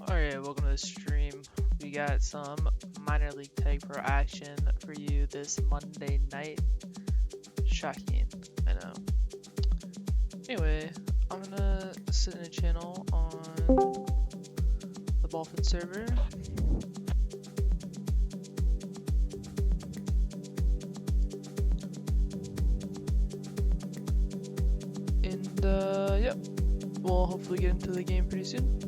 Alright, welcome to the stream. We got some minor league tag pro action for you this Monday night. Shocking, I know. Anyway, I'm gonna sit in a channel on the Ballphins server. And yep, we'll hopefully get into the game pretty soon.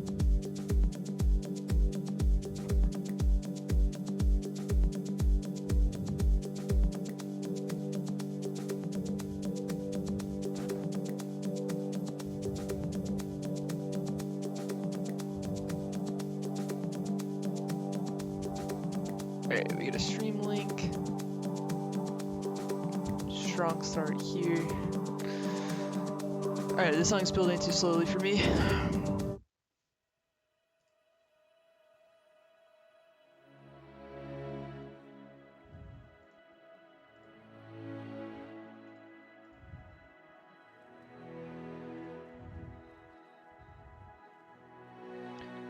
Alright, we get a stream link. Strong start here. Alright, this song's building too slowly for me.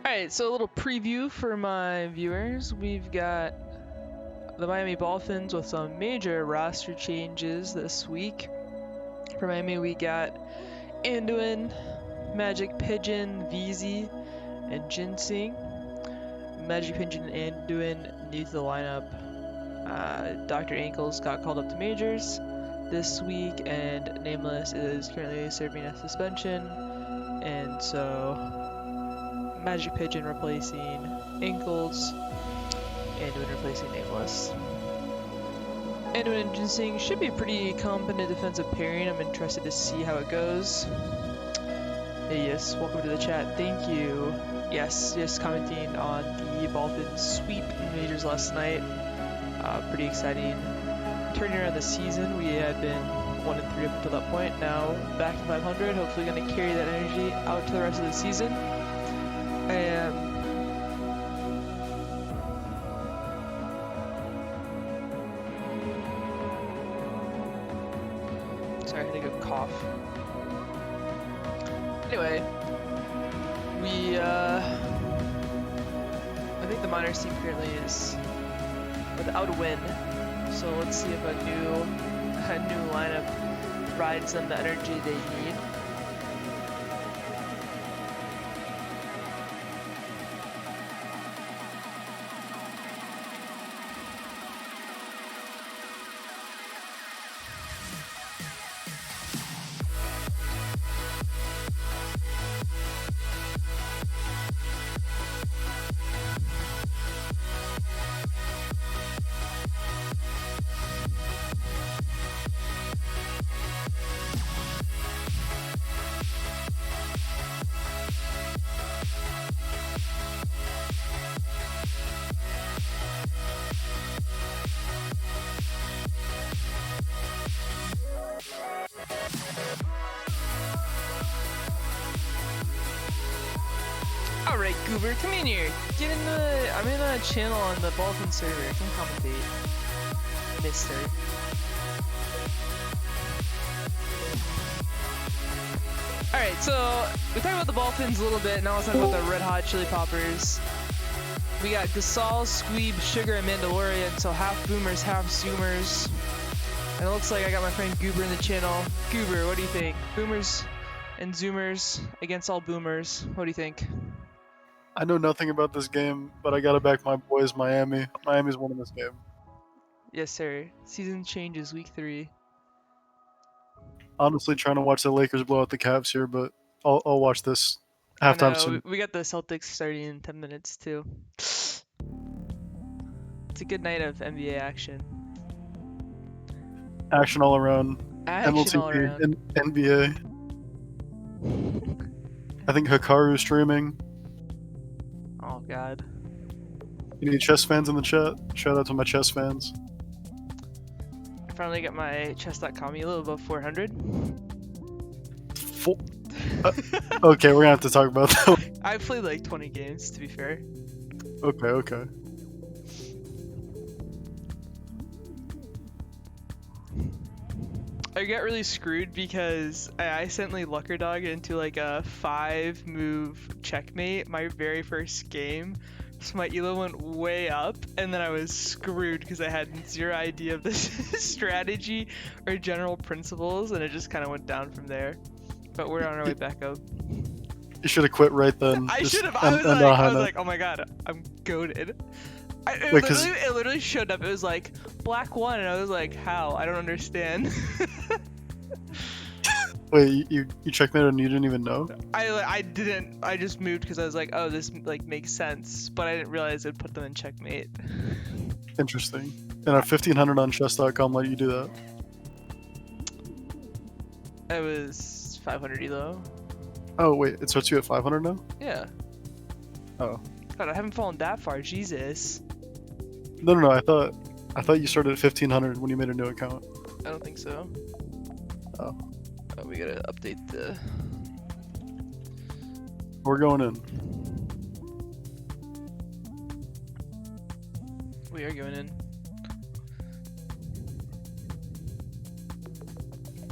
Alright, so a little preview for my viewers. We've got the Miami Ballphins with some major roster changes this week. For Miami, we got Anduin, MagikPigeon, veezy, and Ginseng. MagikPigeon and Anduin new to the lineup. Dr. Ankles got called up to majors this week, and Nameless is currently serving a suspension, and so MagikPigeon replacing Ankles, Anduin replacing Nameless. Anduin and Ginseng should be a pretty competent defensive pairing. I'm interested to see how it goes. Hey, yes, welcome to the chat. Thank you. Yes, commenting on the Ballphins sweep in majors last night. Pretty exciting. Turning around the season, we had been 1-3 up until that point. Now back to 500. Hopefully, going to carry that energy out to the rest of the season. Sorry, I had a good cough. Anyway, I think the minors team currently is without a win. So let's see if a new lineup provides them the energy they need. Alright, Goober, come in here. I'm in a channel on the Ballphins server. Come commentate. Mister. Alright, so we talked about the Ballphins a little bit. Now let's talk about the Red Hot Chili Poppers. We got Gasol, Squeeb, Sugar, and Mandalorian. So half boomers, half zoomers. And it looks like I got my friend Goober in the channel. Goober, what do you think? Boomers and zoomers against all boomers. What do you think? I know nothing about this game, but I gotta back my boys, Miami. Miami's winning this game. Yes, sir. Season changes week 3. Honestly, trying to watch the Lakers blow out the Cavs here, but I'll watch this halftime soon. We got the Celtics starting in 10 minutes too. It's a good night of NBA action. Action all around. Action all MLTP, around. NBA. I think Hikaru's streaming. Oh god. Any chess fans in the chat? Shout out to my chess fans. I finally got my chess.com a little above 400. Okay, we're gonna have to talk about that. I played like 20 games to be fair. Okay. I got really screwed because I accidentally lucker dog into like a 5-move checkmate my very first game. So my elo went way up, and then I was screwed because I had zero idea of the strategy or general principles, and it just kind of went down from there. But we're on our way back up. You should have quit right then. I should have. I was like, oh my god, I'm goated. It literally showed up. It was like black 1, and I was like, how? I don't understand. Wait, you checkmated and you didn't even know? I didn't. I just moved because I was like, oh, this like makes sense, but I didn't realize it'd put them in checkmate. Interesting. And a 1500 on chess.com let you do that? It was 500 elo. Oh wait, it starts you at 500 now? Yeah. Oh. God, I haven't fallen that far. Jesus. No. I thought you started at 1500 when you made a new account. I don't think so. Oh. Oh, we gotta update the. We're going in. We are going in.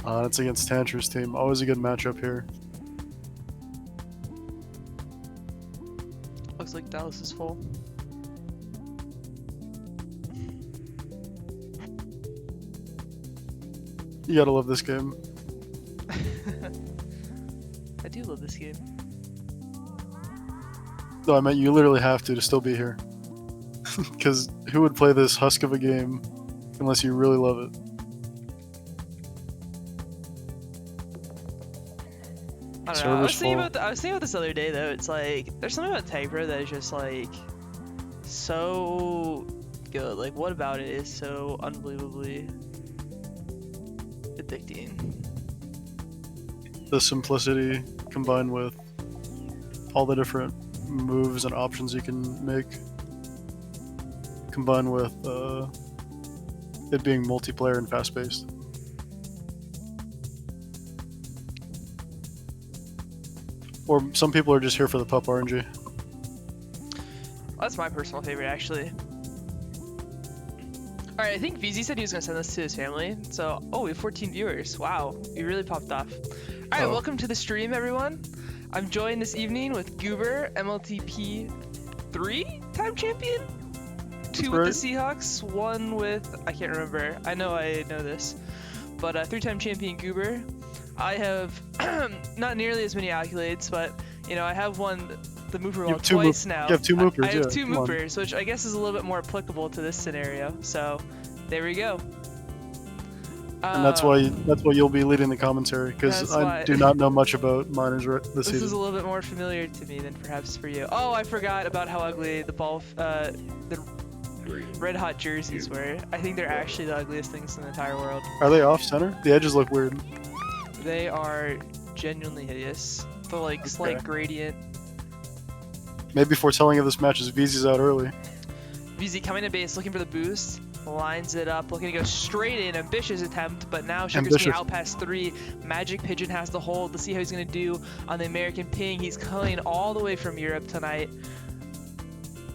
It's against Tantra's team. Always a good matchup here. Looks like Dallas is full. You gotta love this game. I do love this game. No, I meant you literally have to still be here. Because who would play this husk of a game unless you really love it? I don't know. I was thinking about this the other day though. It's like there's something about Typro that is just like so good. Like what about it is so unbelievably addicting. The simplicity combined with all the different moves and options you can make, combined with it being multiplayer and fast-paced. Or some people are just here for the pup RNG. That's my personal favorite, actually. Alright, I think veezy said he was going to send this to his family. So, oh, we have 14 viewers. Wow, you really popped off. Alright, welcome to the stream, everyone. I'm joined this evening with GOOBR, MLTP 3-time champion? 2 with the Seahawks, 1 with... I can't remember. I know this. But 3-time champion GOOBR. I have not nearly as many accolades, but you know I have won the Mooper World twice now. You have 2 Moopers. I have 2 Moopers, which I guess is a little bit more applicable to this scenario. So there we go. And that's why you'll be leading the commentary, because I do not know much about minors this season. This is a little bit more familiar to me than perhaps for you. Oh, I forgot about how ugly the red hot jerseys were. I think they're actually the ugliest things in the entire world. Are they off center? The edges look weird. They are genuinely hideous. The like slight gradient. Maybe foretelling of this match is veezy's out early. veezy coming to base, looking for the boost. Lines it up, looking to go straight in. Ambitious attempt, but now Sugar's going out past 3. MagikPigeon has the hold. Let's see how he's going to do on the American ping. He's coming all the way from Europe tonight.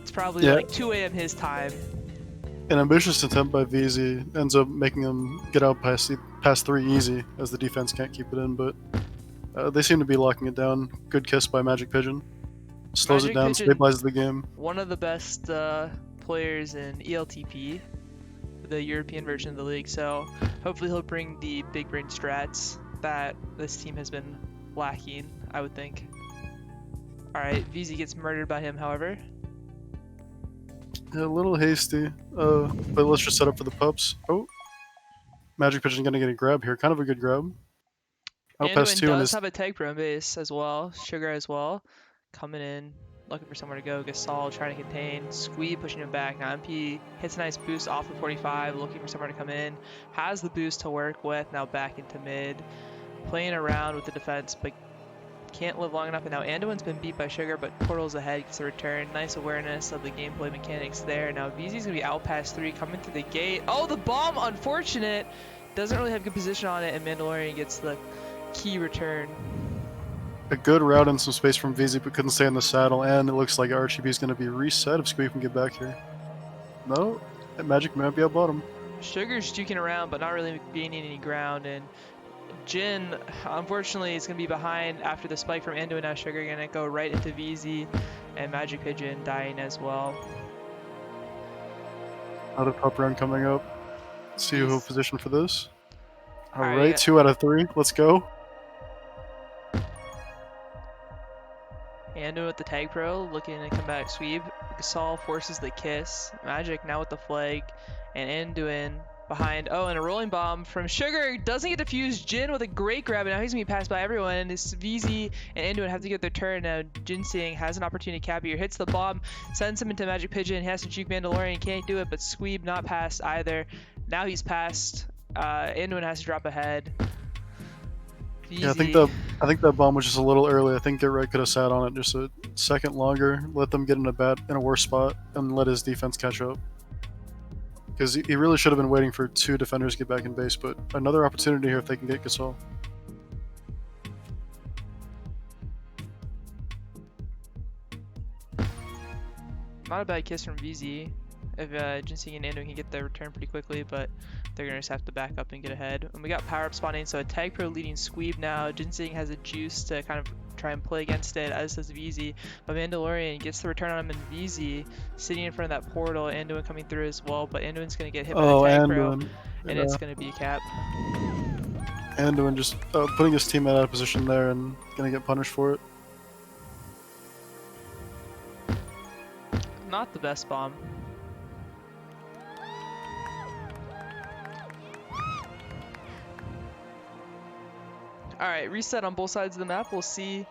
It's probably like 2 a.m. his time. An ambitious attempt by veezy ends up making him get out past 3 easy, as the defense can't keep it in, but they seem to be locking it down. Good kiss by MagikPigeon. Slows it down, stabilizes the game. One of the best players in ELTP, the European version of the league, so hopefully he'll bring the big brain strats that this team has been lacking, I would think. Alright, veezy gets murdered by him, however. Yeah, a little hasty, but let's just set up for the pups. Oh, MagikPigeon gonna get a grab here. Kind of a good grab. Anduin does have a tag pro base as well. Sugar as well. Coming in, looking for somewhere to go. Gasol trying to contain. Squeeb pushing him back. Now MP hits a nice boost off the 45, looking for somewhere to come in. Has the boost to work with. Now back into mid. Playing around with the defense, but can't live long enough. And now Anduin's been beat by Sugar, but Portal's ahead, gets a return. Nice awareness of the gameplay mechanics there. Now veezy's gonna be out past 3, coming through the gate. Oh, the bomb, unfortunate. Doesn't really have good position on it, and Mandalorian gets the key return. A good route and some space from veezy, but couldn't stay in the saddle, and it looks like RGB is going to be reset if Squeeb can get back here. No, Magic might be out bottom. Sugar's juking around, but not really gaining any ground, and Jin, unfortunately, is going to be behind after the spike from Anduin. Now Sugar going to go right into veezy, and MagikPigeon dying as well. Another pup run coming up. Let's see who will position for this. Alright, 2 out of 3. Let's go. Anduin with the tag pro, looking to come back Squeeb. Gasol forces the kiss. Magic now with the flag, and Anduin behind. Oh, and a rolling bomb from Sugar. Doesn't get to fuse. Jin with a great grab, and now he's going to be passed by everyone. This veezy and Anduin have to get their turn. Now Ginseng has an opportunity to cap here. Hits the bomb, sends him into MagikPigeon. He has to juke Mandalorian, can't do it, but Squeeb not passed either. Now he's passed. Anduin has to drop ahead. Veezy. Yeah, I think that bomb was just a little early. I think Get Right could have sat on it just a second longer, let them get in a worse spot, and let his defense catch up. Because he really should have been waiting for 2 defenders to get back in base, but another opportunity here if they can get Gasol. Not a bad kiss from veezy. If Ginseng and Anduin can get the return pretty quickly, but they're going to just have to back up and get ahead. And we got power up spawning, so a tag pro leading Squeeb now. Ginseng has a juice to kind of try and play against it, as does veezy. But Mandalorian gets the return on him, and veezy sitting in front of that portal. Anduin coming through as well, but Anduin's going to get hit by the tag pro, and it's going to be a cap. Anduin just putting his teammate out of position there and going to get punished for it. Not the best bomb. Alright, reset on both sides of the map. We'll see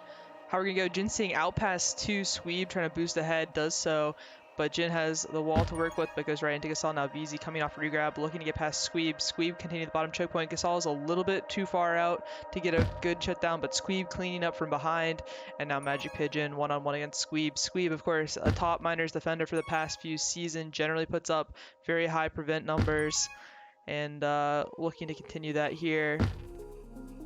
how we're going to go. Ginseng out past 2, Squeeb trying to boost ahead, does so. But Jin has the wall to work with, but goes right into Gasol. Now veezy coming off regrab, looking to get past Squeeb. Squeeb continuing the bottom choke point. Gasol is a little bit too far out to get a good shutdown, but Squeeb cleaning up from behind. And now MagikPigeon one-on-one against Squeeb. Squeeb, of course, a top minors defender for the past few seasons, generally puts up very high prevent numbers. And looking to continue that here.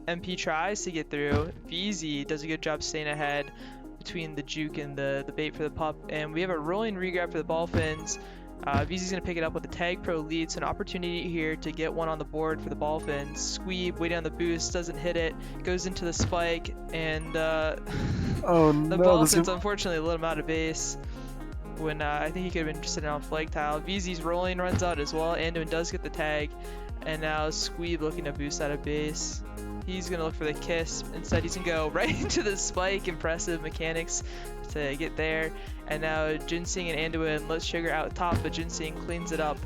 MP tries to get through. veezy does a good job staying ahead between the juke and the bait for the pup. And we have a rolling regrab for the Ballphins. veezy's going to pick it up with the tag pro lead, so an opportunity here to get one on the board for the Ballphins. Squeeb waiting on the boost, doesn't hit it, goes into the spike, and oh, the no, Ballphins unfortunately let him out of base when I think he could have been sitting on flag tile. veezy's rolling, runs out as well. Anduin does get the tag, and now Squeeb looking to boost out of base. He's going to look for the kiss. Instead, he's going to go right into the spike. Impressive mechanics to get there. And now Ginseng and Anduin let Sugar out top, but Ginseng cleans it up.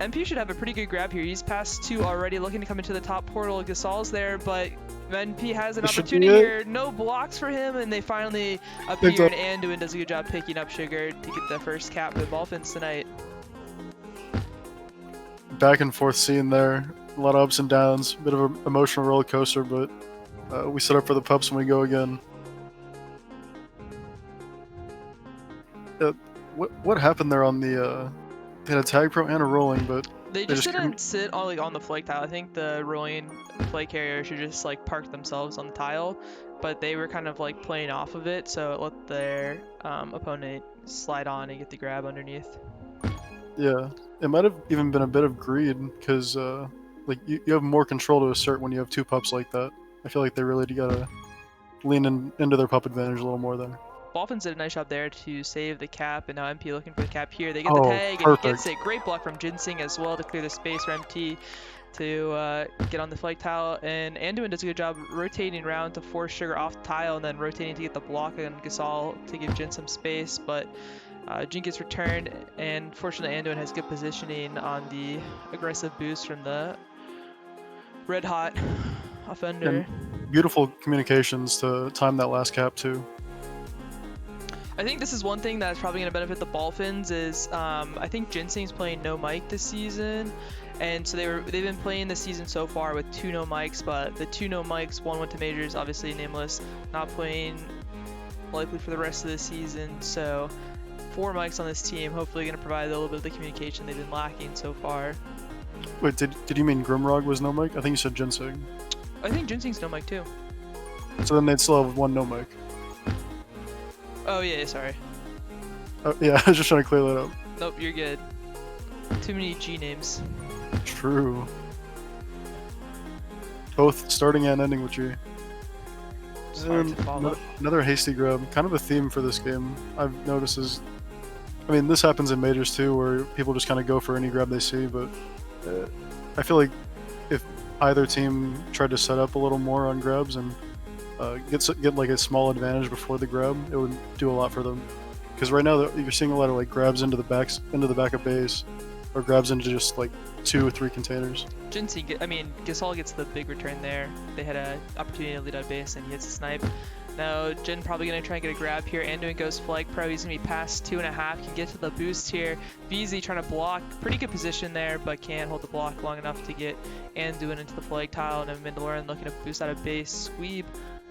MP should have a pretty good grab here. He's past 2 already, looking to come into the top portal. Gasol's there, but MP has an opportunity here. No blocks for him, and they finally appear, and Anduin does a good job picking up Sugar to get the first cap for the Ballphins tonight. Back and forth scene there. A lot of ups and downs, a bit of an emotional roller coaster, but we set up for the pups when we go again. What happened there on the? They had a tag pro and a rolling, but they just didn't sit on the flag tile. I think the rolling flag carrier should just like park themselves on the tile, but they were kind of like playing off of it, so it let their opponent slide on and get the grab underneath. Yeah, it might have even been a bit of greed because. Like you have more control to assert when you have 2 pups like that. I feel like they really gotta lean into their pup advantage a little more there. Ballphins did a nice job there to save the cap, and now MP looking for the cap here. They get the tag, and he gets it. Great block from Ginseng as well to clear the space for MT to get on the flag tile. And Anduin does a good job rotating around to force Sugar off the tile, and then rotating to get the block on Gasol to give Jin some space. But Jin gets returned, and fortunately Anduin has good positioning on the aggressive boost from the red hot offender. And beautiful communications to time that last cap too. I think this is one thing that's probably going to benefit the Ballphins is I think Ginseng's playing no mic this season, and so they've been playing this season so far with 2 no mics, but the 2 no mics, one went to majors, obviously nameless, not playing likely for the rest of the season, so 4 mics on this team, hopefully going to provide a little bit of the communication they've been lacking so far. Wait, did you mean Grimrog was no mic? I think you said Ginseng. I think Ginseng's no mic too. So then they'd still have 1 no mic. Oh yeah, sorry. Oh yeah, I was just trying to clear that up. Nope, you're good. Too many G names. True. Both starting and ending with G. It's hard to follow. Another hasty grab. Kind of a theme for this game I've noticed is, I mean, this happens in majors too, where people just kind of go for any grab they see, but I feel like if either team tried to set up a little more on grabs and get like a small advantage before the grab, it would do a lot for them. Because right now you're seeing a lot of like grabs into the back of base, or grabs into just like 2 or 3 containers. Gasol gets the big return there. They had an opportunity to lead out base and he hits a snipe. Now Jin probably going to try and get a grab here. Anduin goes flag pro. He's going to be past 2.5. Can get to the boost here. veezy trying to block. Pretty good position there, but can't hold the block long enough to get Anduin into the flag tile. And then Mandalorian looking to boost out of base. Squeeb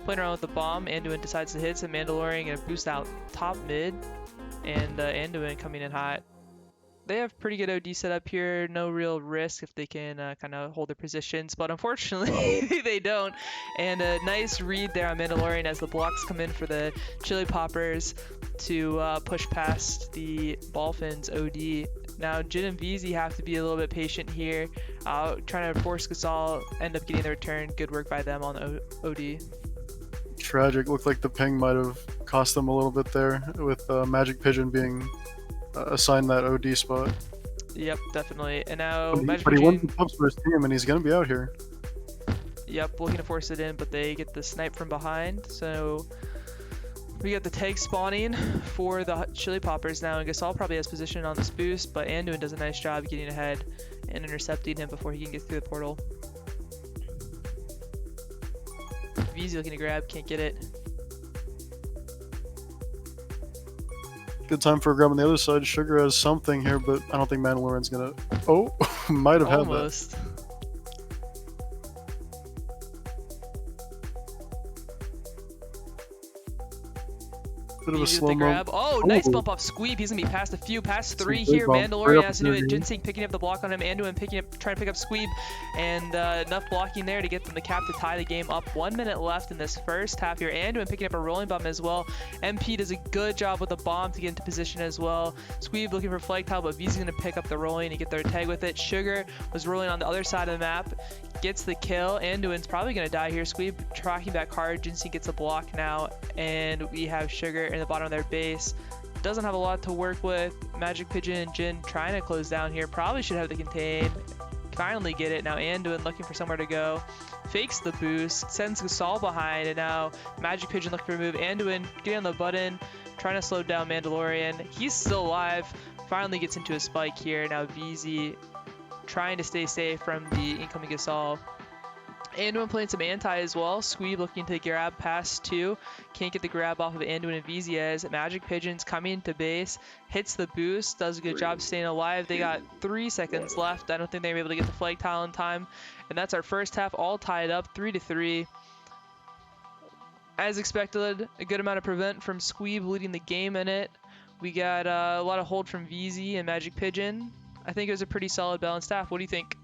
playing around with the bomb. Anduin decides to hit. So Mandalorian going to boost out top mid. And Anduin coming in hot. They have pretty good OD set up here, no real risk if they can kind of hold their positions, but unfortunately they don't. And a nice read there on Mandalorian as the blocks come in for the Chili Poppers to push past the Ballphins OD. Now Jin and veezy have to be a little bit patient here, trying to force Gasol, end up getting the return. Good work by them on the OD. Tragic. Looked like the ping might have cost them a little bit there, with MagikPigeon being assigned that OD spot. Yep, definitely. And now but he won the pubs for his team, and he's gonna be out here. Yep, looking to force it in, but they get the snipe from behind. So we got the tag spawning for the Chili Poppers now, and Gasol probably has position on this boost, but Anduin does a nice job getting ahead and intercepting him before he can get through the portal. veezy looking to grab, can't get it. Good time for a grab on the other side. Sugar has something here, but I don't think Mandalorian's gonna... Oh, might have had that. Bit of a slow grab. Oh, nice bump off Squeeb. He's gonna be past a few, past 3 here. Mandalorian has to do it. Ginseng picking up the block on him. Anduin trying to pick up Squeeb, and enough blocking there to get them the cap to tie the game up. 1 minute left in this first half here. Anduin picking up a rolling bomb as well. MP does a good job with the bomb to get into position as well. Squeeb looking for flag tile, but veezy's gonna pick up the rolling and get their tag with it. Sugar was rolling on the other side of the map, gets the kill. Anduin's probably gonna die here. Squeeb tracking back hard. Ginseng gets a block now, and we have Sugar in the bottom of their base. Doesn't have a lot to work with. MagikPigeon and Jin trying to close down here. Probably should have the contain. Finally get it. Now Anduin looking for somewhere to go. Fakes the boost. Sends Gasol behind. And now MagikPigeon looking to remove. Anduin getting on the button. Trying to slow down Mandalorian. He's still alive. Finally gets into a spike here. Now veezy trying to stay safe from the incoming Gasol. Anduin playing some anti as well. Squeeb looking to grab past 2. Can't get the grab off of Anduin and veezy as MagikPigeon's coming into base. Hits the boost. Does a good job staying alive. They got 3 seconds left. I don't think they were able to get the flag tile in time. And that's our first half all tied up 3-3. As expected, a good amount of prevent from Squeeb leading the game in it. We got a lot of hold from veezy and MagikPigeon. I think it was a pretty solid balanced half. What do you think?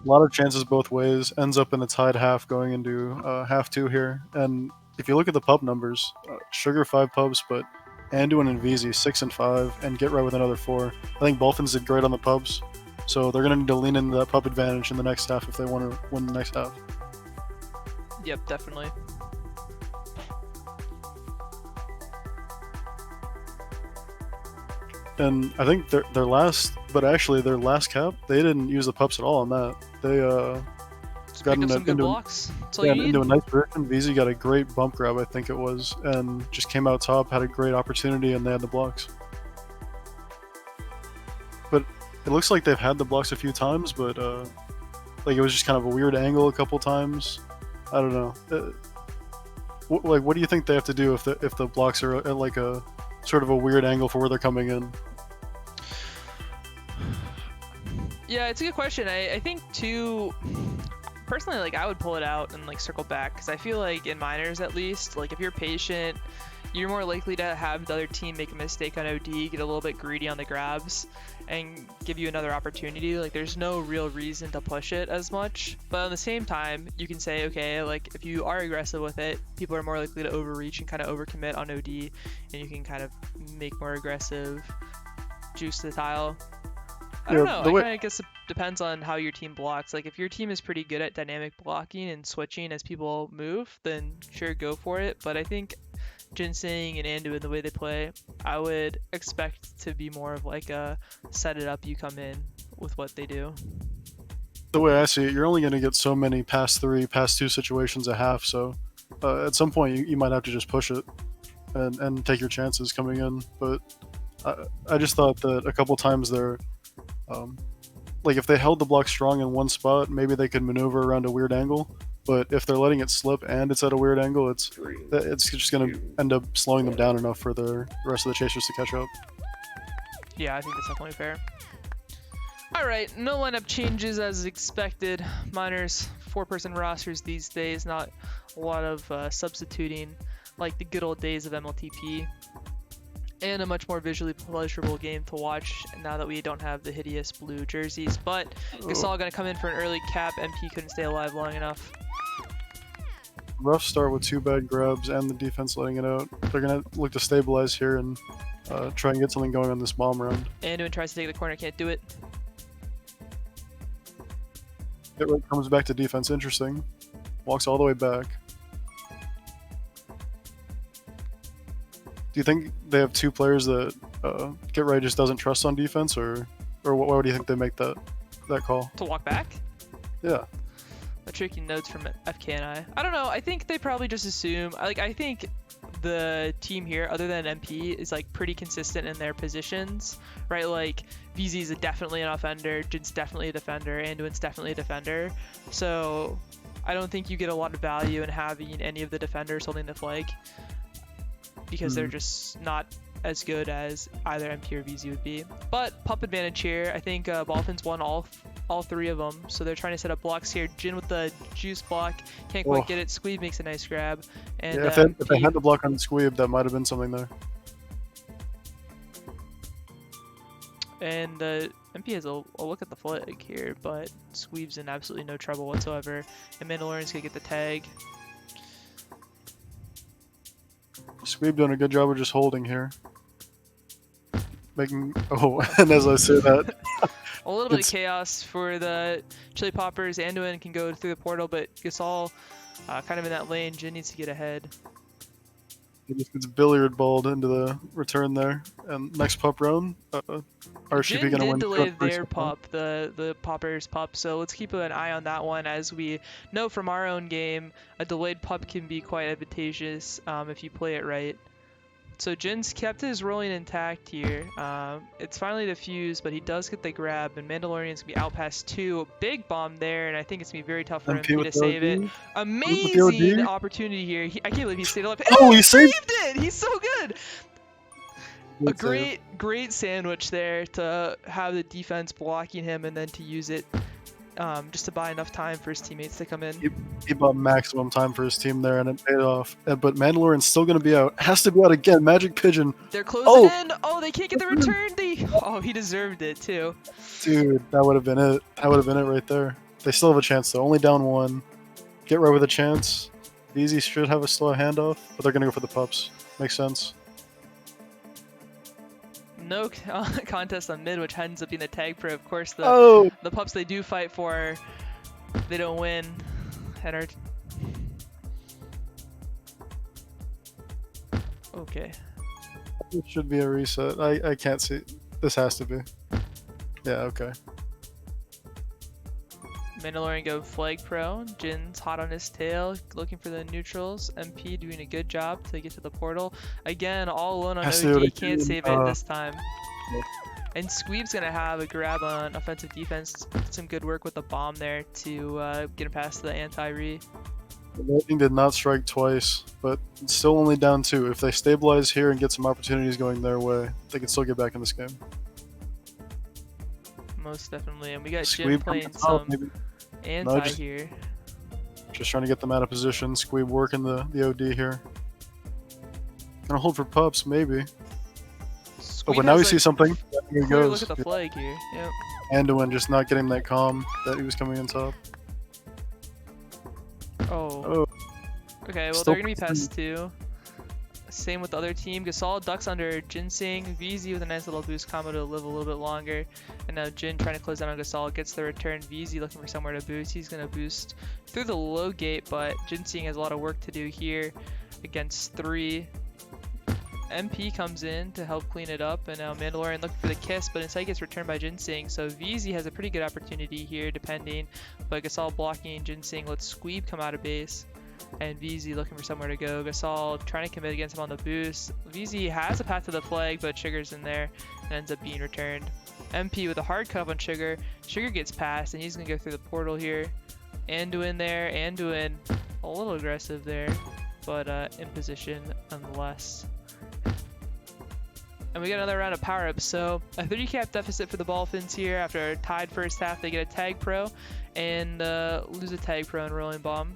A lot of chances both ways. Ends up in a tied half going into half 2 here. And if you look at the pub numbers, Sugar 5 pubs, but Anduin and veezy 6 and 5, and Get Right with another 4. I think Ballphins did great on the pubs, so they're going to need to lean into that pub advantage in the next half if they want to win the next half. Yep, definitely. And I think their last cap, they didn't use the pups at all on that. They got into blocks. Into a nice position. veezy got a great bump grab, I think it was, and just came out top, had a great opportunity, and they had the blocks. But it looks like they've had the blocks a few times, but like it was just kind of a weird angle a couple times. I don't know. What do you think they have to do if the blocks are at like a sort of a weird angle for where they're coming in? Yeah, it's a good question. I think too, personally, like I would pull it out and like circle back, because I feel like in minors at least, like if you're patient, you're more likely to have the other team make a mistake on OD, get a little bit greedy on the grabs, and give you another opportunity. Like there's no real reason to push it as much. But at the same time, you can say, okay, like if you are aggressive with it, people are more likely to overreach and kind of overcommit on OD, and you can kind of make more aggressive juice to the tile. I don't know. I guess it depends on how your team blocks. Like, if your team is pretty good at dynamic blocking and switching as people move, then sure, go for it. But I think Ginseng and Anduin, the way they play, I would expect to be more of like a set it up, you come in with what they do. The way I see it, you're only going to get so many pass 3, pass 2 situations a half, so at some point you might have to just push it and take your chances coming in. But I just thought that a couple times there, like if they held the block strong in one spot, maybe they could maneuver around a weird angle. But if they're letting it slip and it's at a weird angle, it's just going to end up slowing them down enough for the rest of the chasers to catch up. Yeah, I think that's definitely fair. Alright, no lineup changes as expected. Miners, 4-person rosters these days, not a lot of substituting like the good old days of MLTP. And a much more visually pleasurable game to watch now that we don't have the hideous blue jerseys. But Gasol going to come in for an early cap. MP couldn't stay alive long enough. Rough start with 2 bad grabs and the defense letting it out. They're going to look to stabilize here and try and get something going on this bomb round. Anduin tries to take the corner, can't do it. It right comes back to defense, interesting. Walks all the way back. Do you think they have 2 players that Get Right just doesn't trust on defense, or why do you think they make that call? To walk back? Yeah. A tricky notes from FK&I. I don't know. I think they probably just assume. I think the team here, other than MP, is like pretty consistent in their positions, right? Like veezy is definitely an offender, Jin's definitely a defender, Anduin's definitely a defender. So I don't think you get a lot of value in having any of the defenders holding the flag because they're just not as good as either MP or veezy would be. But pup advantage here. I think Ballphins won all 3 of them, so they're trying to set up blocks here. Jin with the juice block, can't quite get it. Squeeb makes a nice grab. And yeah, if they had the block on Squeeb, that might have been something there. And MP has a look at the flag here, but Squeeb's in absolutely no trouble whatsoever. And Mandalorian's gonna get the tag. Squeeb doing a good job of just holding here. Making and as I say that, a little bit of chaos for the Chili Poppers. Anduin can go through the portal, but Gasol kind of in that lane. Jin needs to get ahead. He just gets billiard balled into the return there. And next pup round, RCP gonna win. Jin did delay their pup, the Poppers pup, so let's keep an eye on that one. As we know from our own game, a delayed pup can be quite advantageous if you play it right. So Jin's kept his rolling intact here. It's finally defused, but he does get the grab, and Mandalorian's gonna be out past 2. Big bomb there, and I think it's gonna be very tough for MP to save it. Amazing opportunity here. I can't believe he stayed alive. Oh, he saved it! He's so good! A great sandwich there to have the defense blocking him, and then to use it just to buy enough time for his teammates to come in. He bought maximum time for his team there, and it paid off. But Mandalorian's still going to be out. Has to be out again. MagikPigeon. They're closing in. Oh, they can't get the return. He deserved it too. Dude, that would have been it. That would have been it right there. They still have a chance though. Only down 1. Get Right with a chance. veezy should have a slow handoff, but they're going to go for the pups. Makes sense. No contest on mid, which ends up being a tag for, of course, the pups they do fight for, they don't win. And are... Okay. It should be a reset. I can't see. This has to be. Yeah, okay. Mandalorian go flag pro. Jin's hot on his tail, looking for the neutrals. MP doing a good job to get to the portal. Again, all alone on OD, can't save it this time. Yeah. And Squeeb's going to have a grab on offensive defense. Some good work with the bomb there to get him past the anti-re. The lightning did not strike twice, but it's still only down 2. If they stabilize here and get some opportunities going their way, they can still get back in this game. Most definitely. And we got Jin playing some anti here. Just trying to get them out of position. Squeeb working the OD here. Gonna hold for pups, maybe. Squeeb but now we see something. Here he goes. Look at the flag here. Yep. Anduin just not getting that calm that he was coming in top. Oh. Okay, well, they're gonna be past 2. Same with the other team. Gasol ducks under Ginseng. veezy with a nice little boost combo to live a little bit longer. And now Jin trying to close down on Gasol gets the return. veezy looking for somewhere to boost. He's going to boost through the low gate, but Ginseng has a lot of work to do here against 3. MP comes in to help clean it up, and now Mandalorian looking for the kiss, but instead gets returned by Ginseng. So veezy has a pretty good opportunity here, depending. But Gasol blocking Ginseng lets Squeeb come out of base. And veezy looking for somewhere to go. Gasol trying to commit against him on the boost. veezy has a path to the flag, but Sugar's in there and ends up being returned. MP with a hard cut on Sugar. Sugar gets past, and he's going to go through the portal here. Anduin there. Anduin a little aggressive there, but in position nonetheless. And we got another round of power-ups. So a 3-cap deficit for the Ballphins here. After a tied first half, they get a tag pro and lose a tag pro and rolling bomb.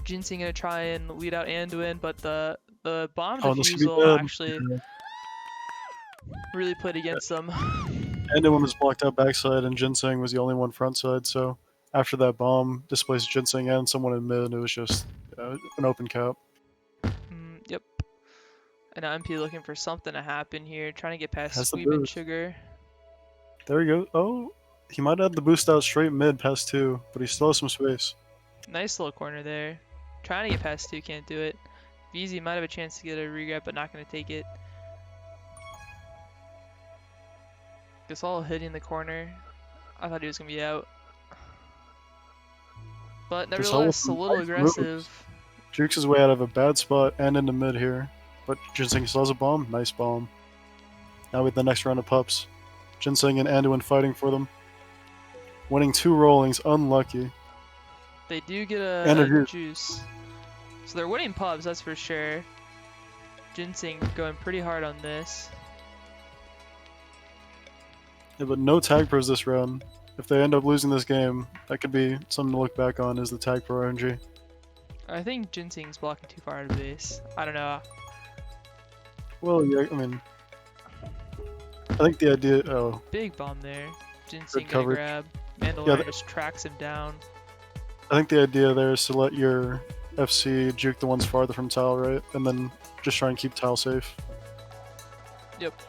Ginseng gonna try and lead out Anduin, but the bomb defusal actually really played against them. Anduin was blocked out backside, and Ginseng was the only one front side. So after that bomb displaced Ginseng and someone in mid, it was just an open cap. Yep. And now MP looking for something to happen here, trying to get past Squeeb and Sugar. There we go. Oh, he might have the boost out straight mid past 2, but he still has some space. Nice little corner there. Trying to get past 2, can't do it. veezy might have a chance to get a regrab, but not going to take it. Gasol hitting the corner. I thought he was going to be out. But nevertheless, a little aggressive. Jukes his way out of a bad spot and into mid here. But Ginseng still has a bomb. Nice bomb. Now with the next round of pups. Ginseng and Anduin fighting for them. Winning 2 rollings. Unlucky. They do get a juice. So they're winning pubs, that's for sure. Ginseng going pretty hard on this. Yeah, but no tag pros this round. If they end up losing this game, that could be something to look back on, is the tag pro RNG. I think Ginseng's blocking too far out of base. I don't know. Well, yeah, I mean, I think the idea. Oh, big bomb there. Ginseng gonna grab. Mandalorian just tracks him down. I think the idea there is to let your FC juke the ones farther from tile, right? And then just try and keep tile safe. Yep.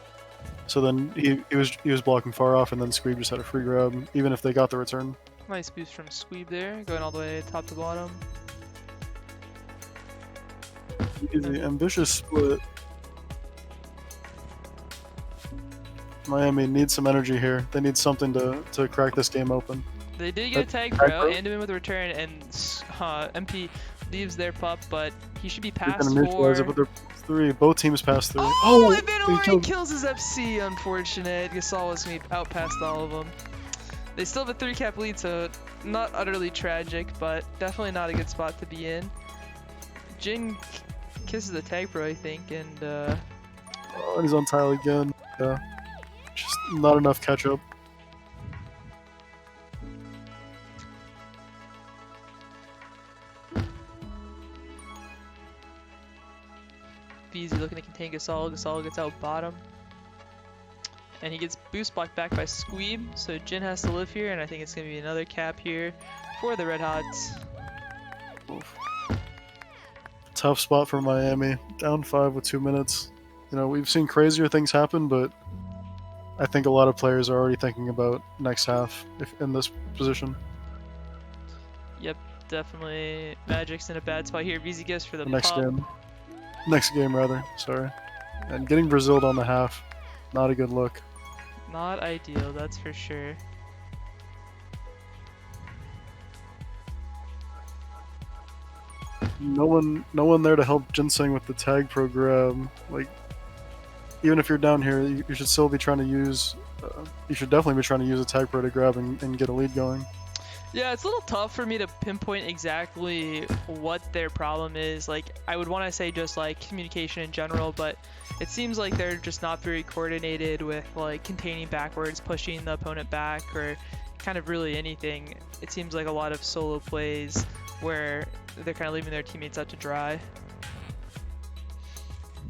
So then he was blocking far off, and then Squeeb just had a free grab, even if they got the return. Nice boost from Squeeb there, going all the way top to bottom. Easy, ambitious split. Miami needs some energy here. They need something to crack this game open. They did get a tag pro, Anduin with a return, and MP leaves their pup, but he should be past 4. It, but they're 3. Both teams passed 3. Oh, Mandalorian kills his FC, unfortunate. Gasol was going to be out past all of them. They still have a 3-cap lead, so not utterly tragic, but definitely not a good spot to be in. Jin kisses the tag pro, I think, and oh, he's on tile again. Yeah. Just not enough catch up. veezy looking to contain Gasol. Gasol gets out bottom. And he gets boost blocked back by Squeeb. So Jin has to live here, and I think it's going to be another cap here for the Red Hots. Oof. Tough spot for Miami. Down 5 with 2 minutes. You know, we've seen crazier things happen, but I think a lot of players are already thinking about next half if in this position. Yep, definitely. Magic's in a bad spot here. veezy goes for the next pop. game. Next game, rather. Sorry. And getting Brazil'd on the half, not a good look. Not ideal, that's for sure. No one there to help Ginseng with the tag pro grab. Like, even if you're down here, you should still be trying to use. You should definitely be trying to use a tag pro to grab and get a lead going. Yeah, it's a little tough for me to pinpoint exactly what their problem is. Like, I would want to say just like communication in general, but it seems like they're just not very coordinated with like containing backwards, pushing the opponent back, or kind of really anything. It seems like a lot of solo plays where they're kind of leaving their teammates out to dry.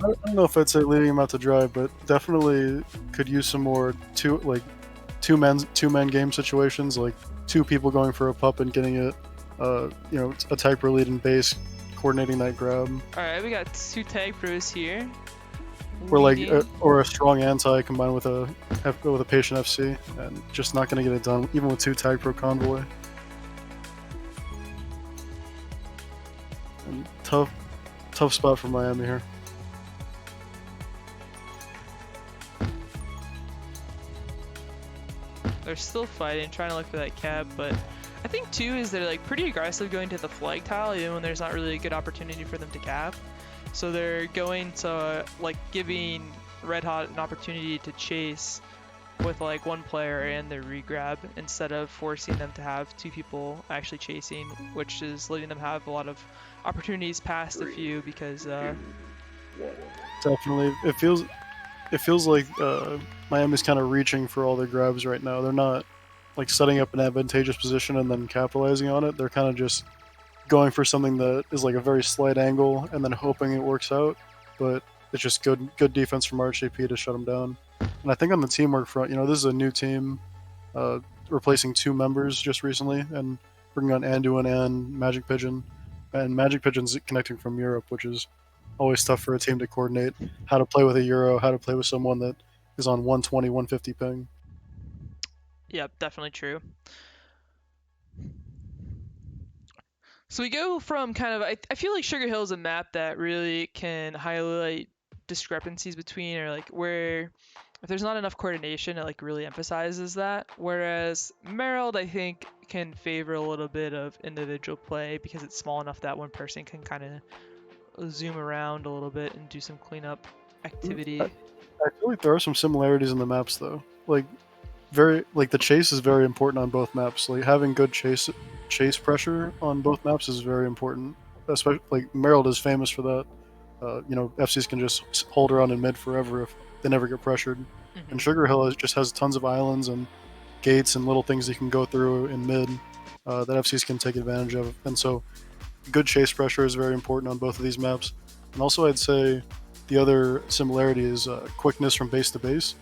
I don't know if I'd say leaving them out to dry, but definitely could use some more two-man game situations, like 2 people going for a pup and getting it, you know, a tag pro lead in base coordinating that grab. Alright, we got 2 tag pros here. Or like, Leading. or a strong anti combined with a patient FC, and just not going to get it done, even with 2 tag pro convoy. And tough spot for Miami here. They're still fighting, trying to look for that cap, but I think too is they're like pretty aggressive going to the flag tile even when there's not really a good opportunity for them to cap. So they're going to like giving Red Hot an opportunity to chase with like 1 player and their regrab instead of forcing them to have 2 people actually chasing, which is letting them have a lot of opportunities past a few because Definitely, it feels like Miami's kind of reaching for all their grabs right now. They're not like setting up an advantageous position and then capitalizing on it. They're kind of just going for something that is like a very slight angle and then hoping it works out. But it's just good defense from RHAP to shut them down. And I think on the teamwork front, you know, this is a new team replacing 2 members just recently and bringing on Anduin and MagikPigeon. And MagikPigeon's connecting from Europe, which is always tough for a team to coordinate how to play with a Euro, how to play with someone that is on 120, 150 ping. Yep, definitely true. So we go from kind of, I feel like Sugar Hill is a map that really can highlight discrepancies between, or like where if there's not enough coordination, it like really emphasizes that. Whereas Merrill, I think, can favor a little bit of individual play because it's small enough that one person can kind of zoom around a little bit and do some cleanup activity. I feel like there are some similarities in the maps though. Like the chase is very important on both maps. Like having good chase pressure on both maps is very important. Especially like Merrill is famous for that. You know, FCs can just hold around in mid forever if they never get pressured. Mm-hmm. And Sugar Hill just has tons of islands and gates and little things you can go through in mid that FCs can take advantage of. And so good chase pressure is very important on both of these maps. And also I'd say the other similarity is quickness from base to base.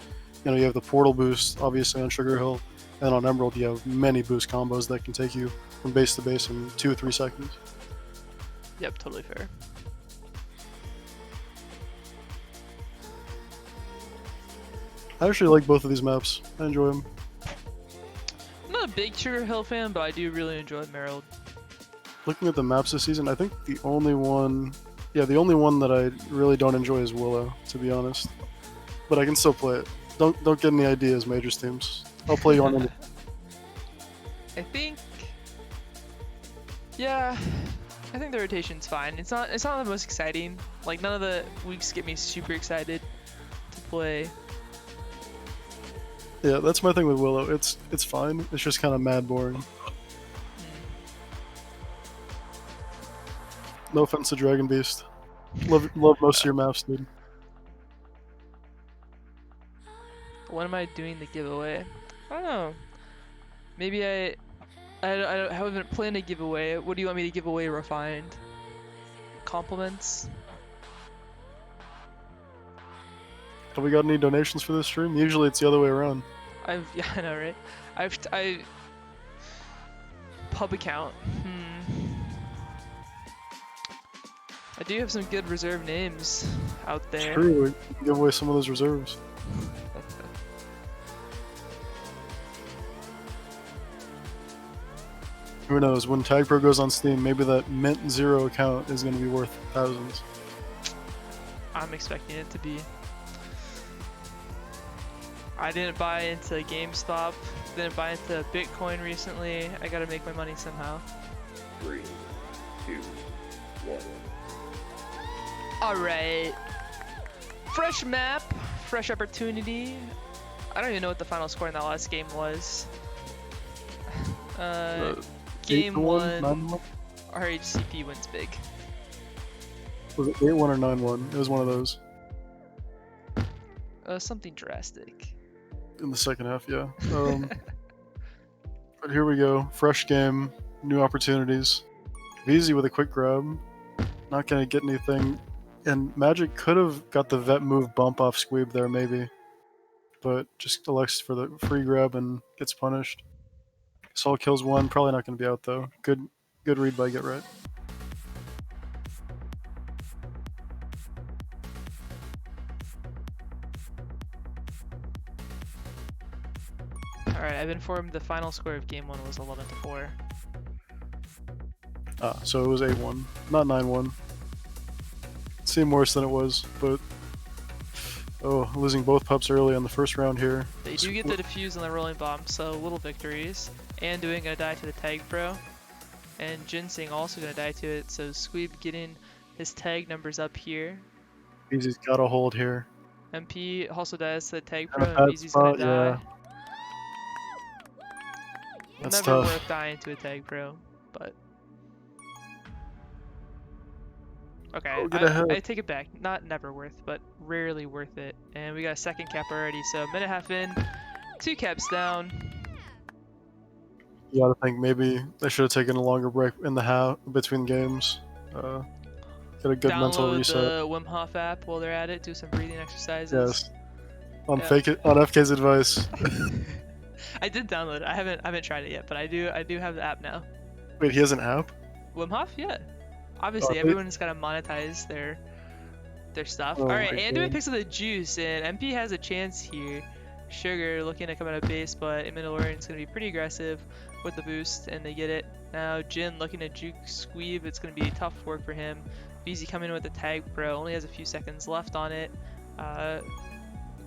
You know, you have the portal boost obviously on Sugar Hill, and on Emerald you have many boost combos that can take you from base to base in 2 or 3 seconds. Yep, totally fair. I actually like both of these maps. I enjoy them. I'm not a big Sugar Hill fan, but I do really enjoy Merrill. Looking at the maps this season, I think the only one that I really don't enjoy is Willow, to be honest. But I can still play it. Don't get any ideas, Majors teams. I'll play you on any. I think, yeah, I think the rotation's fine. It's not the most exciting. Like none of the weeks get me super excited to play. Yeah, that's my thing with Willow. It's fine. It's just kind of mad boring. No offense to Dragon Beast. Love most of your maps, dude. When am I doing the giveaway? I don't know. Maybe I haven't planned a giveaway. What do you want me to give away, Refined? Compliments? Have we got any donations for this stream? Usually it's the other way around. Yeah, I know, right? Pub account. I do have some good reserve names out there. True, we can give away some of those reserves. Who knows? When Tag Pro goes on Steam, maybe that Mint Zero account is going to be worth thousands. I'm expecting it to be. I didn't buy into GameStop, didn't buy into Bitcoin recently. I gotta make my money somehow. 3, 2, 1. Alright. Fresh map, fresh opportunity. I don't even know what the final score in that last game was. Game 1, RHCP wins big. Was it 8-1 or 9-1? It was one of those. Something drastic. In the second half, yeah. But here we go. Fresh game, new opportunities. veezy with a quick grab. Not going to get anything. And Magic could have got the vet move bump off Squeeb there, maybe. But just elects for the free grab and gets punished. Gasol kills one. Probably not going to be out, though. Good read by Get Right. Alright, I've informed the final score of game 1 was 11-4. So it was 8-1, not 9-1. Seemed worse than it was, but losing both pups early on the first round here. They do get the defuse on the rolling bomb, so little victories. Anduin gonna die to the tag pro, and Ginseng also gonna die to it. So Squeeb getting his tag numbers up here. Veezy's got a hold here. MP also dies to the tag Kinda pro, bad and Veezy's gonna spot, die. yeah. That's Never tough. worth dying to a tag pro, but okay, Oh, get ahead. I take it back. Not never worth, but rarely worth it. And we got a second cap already, so a minute and a half in, 2 caps down. You gotta think maybe they should have taken a longer break in the half between games. Get a good mental Download reset. the Wim Hof app while they're at it. Do some breathing exercises. Yes. On Yeah. on FK's advice. I did download it. I haven't tried it yet, but I do have the app now. Wait, he has an app? Wim Hof, yeah. Obviously, everyone's gotta monetize their stuff. Oh All right, my Anduin God. picks up the juice, and MP has a chance here. Sugar looking to come out of base, but Mandalorian's gonna be pretty aggressive with the boost, and they get it. Now Jin looking to juke Squeeb. It's gonna be tough work for him. Veezy coming in with the tag pro, only has a few seconds left on it.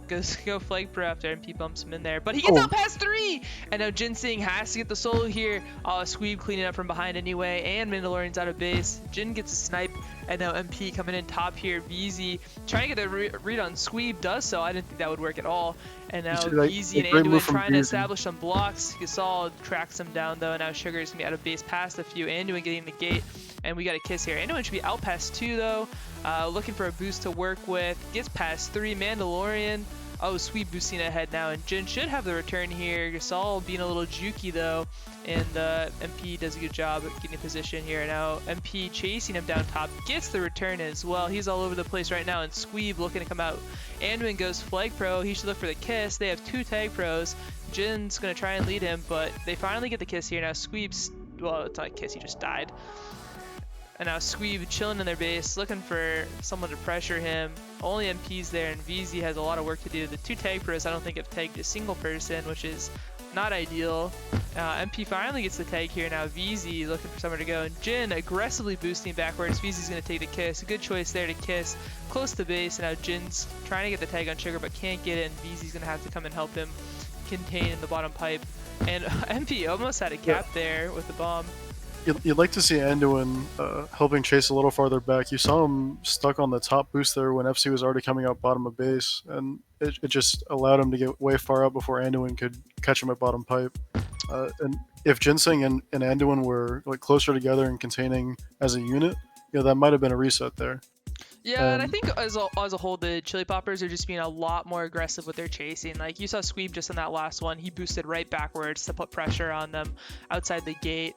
Go flag pro after MP bumps him in there, but he gets out past 3! And now Ginseng has to get the solo here. Squeeb cleaning up from behind anyway, and Mandalorian's out of base. Jin gets a snipe, and now MP coming in top here. Veezy trying to get the read on Squeeb, does so. I didn't think that would work at all. And now Veezy and Anduin trying to establish some blocks. Gasol tracks him down though. Now Sugar's gonna be out of base past a few. Anduin getting the gate, and we got a kiss here. Anduin should be out past 2 though. Looking for a boost to work with. Gets past 3. Mandalorian. Squeeb boosting ahead now, and Jin should have the return here. Gasol being a little jukey though, and MP does a good job at getting a position here. Now MP chasing him down top, gets the return as well. He's all over the place right now, and Squeeb looking to come out. Anduin goes flag pro. He should look for the kiss. They have 2 tag pros. Jin's gonna try and lead him, but they finally get the kiss here. Now Squeeb's, well, it's not a kiss, he just died. And now Squeeb chilling in their base, looking for someone to pressure him. Only MP's there, and Veezy has a lot of work to do. The 2 tag pros I don't think have tagged a single person, which is not ideal. MP finally gets the tag here. Now Veezy looking for somewhere to go, and Jin aggressively boosting backwards. Veezy's going to take the kiss. A good choice there to kiss. Close to base, and now Jin's trying to get the tag on Sugar, but can't get it, and Veezy's going to have to come and help him contain in the bottom pipe. And MP almost had a cap there with the bomb. You'd like to see Anduin helping chase a little farther back. You saw him stuck on the top boost there when FC was already coming out bottom of base, and it just allowed him to get way far out before Anduin could catch him at bottom pipe. And if Ginseng and Anduin were like closer together and containing as a unit, that might have been a reset there. Yeah, and I think as a whole, the Chili Poppers are just being a lot more aggressive with their chasing. Like you saw Squeeb just in that last one, he boosted right backwards to put pressure on them outside the gate.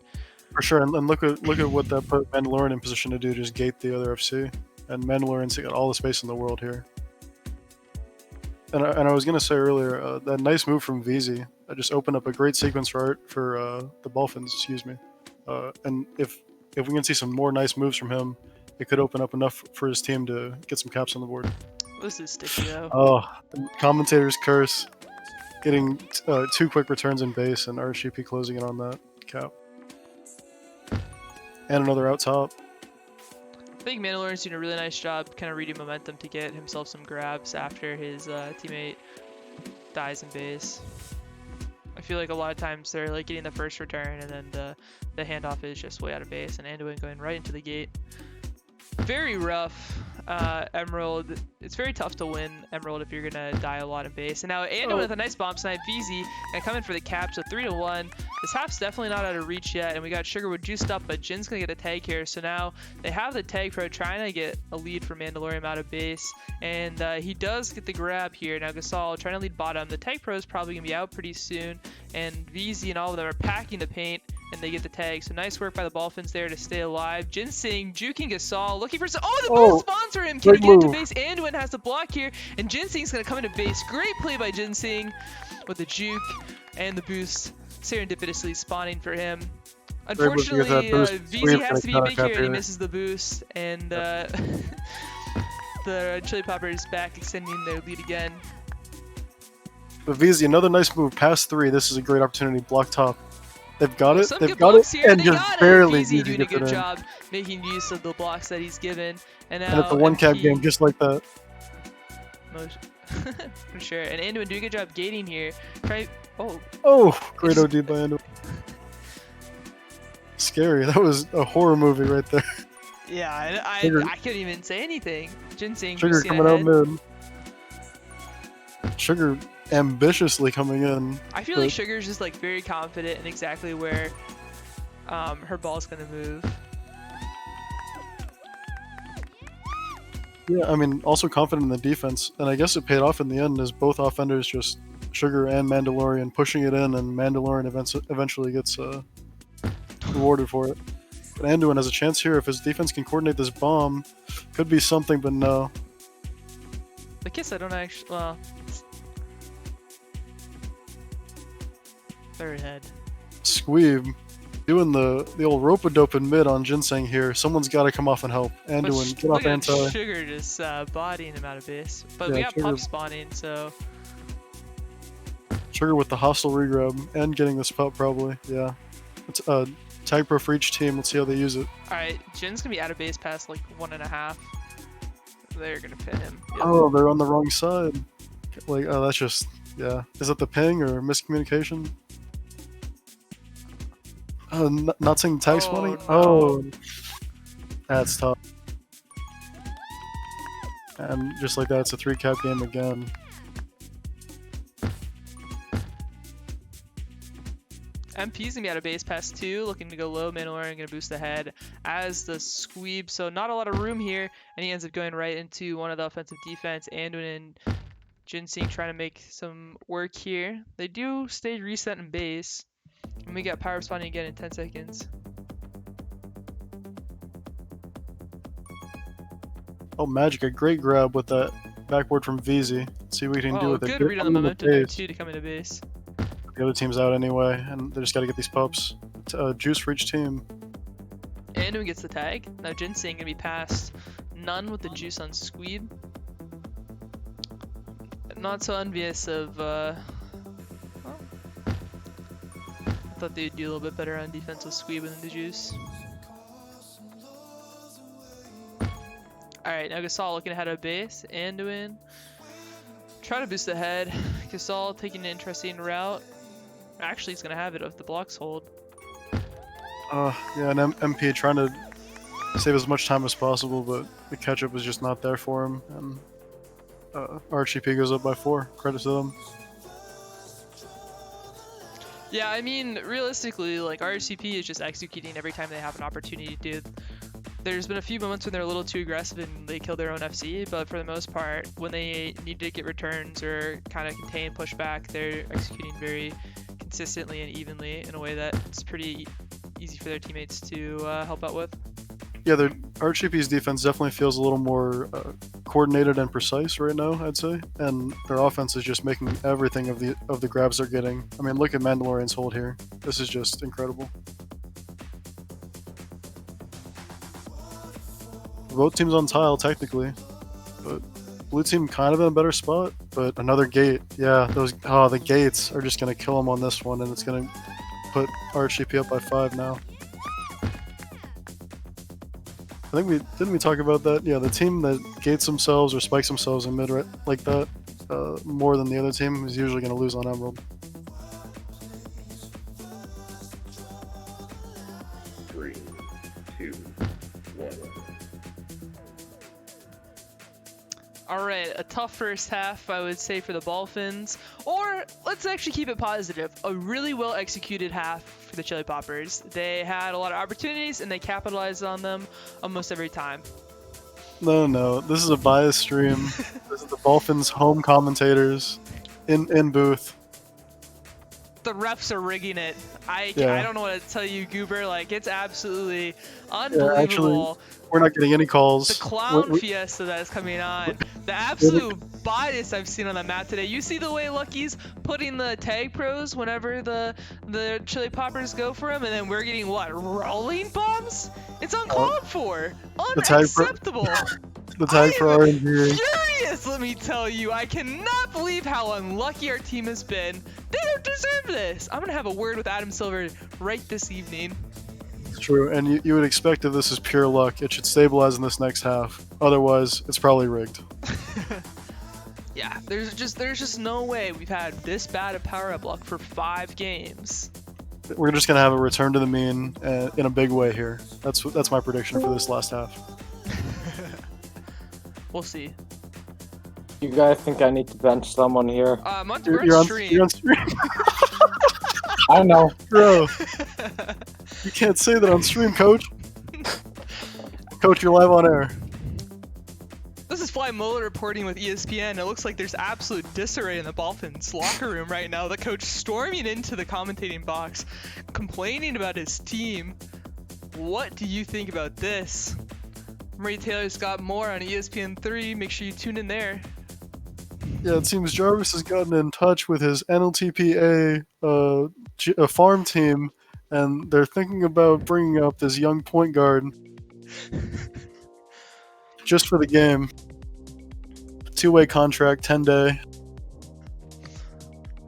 For sure, and look at what that put Mandalorian in position to do, just gate the other FC. And Mandalorian's got all the space in the world here. And I was gonna say earlier, that nice move from Veezy, just opened up a great sequence for the Ballphins, excuse me. And if we can see some more nice moves from him, it could open up enough for his team to get some caps on the board. This is sticky though. Commentator's curse, getting 2 quick returns in base, and RSGP closing in on that cap. And another out top. I think Mandalorian's doing a really nice job kind of reading momentum to get himself some grabs after his teammate dies in base. I feel like a lot of times they're like getting the first return, and then the handoff is just way out of base, and Anduin going right into the gate. Very rough. Emerald, it's very tough to win Emerald if you're gonna die a lot in base. And now Anduin with a nice bomb snipe, Veezy, and coming for the cap, so 3-1. This half's definitely not out of reach yet, and we got Sugarwood juiced up, but Jin's gonna get a tag here. So now they have the tag pro trying to get a lead for Mandalorian out of base, and he does get the grab here. Now Gasol trying to lead bottom. The tag pro is probably gonna be out pretty soon, and Veezy and all of them are packing the paint, and they get the tag. So nice work by the Ballphins there to stay alive. Ginseng juking Gasol, looking for the boost spawns for him. Can he get into base? Anduin has to block here, and Ginseng's gonna come into base. Great play by Ginseng with the juke and the boost, serendipitously spawning for him. Unfortunately, Veezy has to be big here, and he misses the boost, and the Chili Poppers back extending their lead again. But veezy, another nice move. Pass 3. This is a great opportunity. Block top. They've got it. Some They've good got blocks it. here. And They just got barely it. veezy doing a gets it good in. job making use of the blocks that he's given. And now And it's a one-cap MP game just like that. For sure. And Anduin doing a good job gating here. Try. Oh. Oh, great OD by Anduin. Scary. That was a horror movie right there. Yeah, I couldn't even say anything. Ginseng Sugar boosting coming ahead. out mid. Sugar ambitiously coming in. I feel like Sugar's just like very confident in exactly where her ball's gonna move. Yeah, I mean, also confident in the defense, and I guess it paid off in the end as both offenders, just Sugar and Mandalorian, pushing it in, and Mandalorian eventually gets rewarded for it. But Anduin has a chance here if his defense can coordinate this bomb. Could be something, but no. The kiss, I don't actually. Well, third head. Squeeb doing the old rope-a-dope in mid on Ginseng here. Someone's got to come off and help. Anduin, get off Look at anti. Sugar just bodying him out of base. But Yeah, we got Sugar- pup spawning, so. Sugar with the hostile regrab and getting this pup probably. Yeah. It's tag pro for each team. Let's see how they use it. Alright, Jin's gonna be out of base past like 1.5. They're gonna pin him. Yep. Oh, they're on the wrong side. Like, oh, that's just, yeah. Is it the ping or miscommunication? Not seeing the tag spawning? no. Oh, that's tough. And just like that, it's a 3-cap game again. MP's gonna be out of base past 2, looking to go low. Mandalorian gonna boost ahead as the Squeeb, so not a lot of room here, and he ends up going right into one of the offensive defense. Anduin and Ginseng trying to make some work here. They do stay reset in base, and we got power spawning again in 10 seconds. Oh, Magic, a great grab with that backboard from veezy. Let's see what we can do Oh, with it. good Get read on the under momentum there base. too to come into base. The other team's out anyway, and they just got to get these pups. Juice for each team. Anduin gets the tag. Now Ginseng gonna be past. None with the juice on Squeeb. Not so envious of. Well, I thought they'd do a little bit better on defense with Squeeb and the juice. Alright, now Gasol looking ahead of base. Anduin. Try to boost ahead. Gasol taking an interesting route. Actually, he's gonna have it if the blocks hold. Yeah, and MP trying to save as much time as possible, but the catch-up is just not there for him, and RHCP goes up by 4. Credit to them. Yeah, I mean, realistically, like, RHCP is just executing every time they have an opportunity to. There's been a few moments when they're a little too aggressive and they kill their own FC, but for the most part, when they need to get returns or kind of contain, push back, they're executing very consistently and evenly in a way that's pretty easy for their teammates to help out with. Yeah, their RHCP's defense definitely feels a little more coordinated and precise right now, I'd say, and their offense is just making everything of the grabs they're getting. I mean, look at Mandalorian's hold here. This is just incredible. Both teams on tile technically, but blue team kind of in a better spot. But another gate, yeah, the gates are just gonna kill them on this one, and it's gonna put RHCP up by 5 now. I think didn't we talk about that? Yeah, the team that gates themselves or spikes themselves in mid like that more than the other team is usually gonna lose on Emerald. 3, 2, 1. Alright, a tough first half, I would say, for the Ballphins. Or, let's actually keep it positive. A really well executed half for the Chili Poppers. They had a lot of opportunities, and they capitalized on them almost every time. No, this is a biased stream. This is the Ballphins home commentators in booth. The refs are rigging it. I Yeah. don't know what to tell you, GOOBR. Like, it's absolutely Yeah, unbelievable. actually, we're not getting any calls. The clown We- fiesta that is coming on. The absolute bias I've seen on the map today. You see the way Lucky's putting the tag pros whenever the Chili Poppers go for him, and then we're getting what? Rolling bombs? It's uncalled for. the tag pro- Unacceptable. The tag for I am RNG. furious let me tell you, I cannot believe how unlucky our team has been. They don't deserve this. I'm gonna have a word with Adam Silver right this evening. It's true, and you would expect if this is pure luck, it should stabilize in this next half. Otherwise, it's probably rigged. Yeah, there's just no way we've had this bad a power-up luck for 5 games. We're just gonna have a return to the mean in a big way here. That's my prediction for this last half. We'll see. You guys think I need to bench someone here? We're on stream. You're on stream. I know. Bro, you can't say that on stream, coach. Coach, you're live on air. This is FLYmolo reporting with ESPN. It looks like there's absolute disarray in the Ballphins locker room right now. The coach storming into the commentating box, complaining about his team. What do you think about this? Murray Taylor's got more on ESPN 3. Make sure you tune in there. Yeah, it seems Jarvis has gotten in touch with his MLTP a farm team, and they're thinking about bringing up this young point guard just for the game. 2-way contract, 10-day.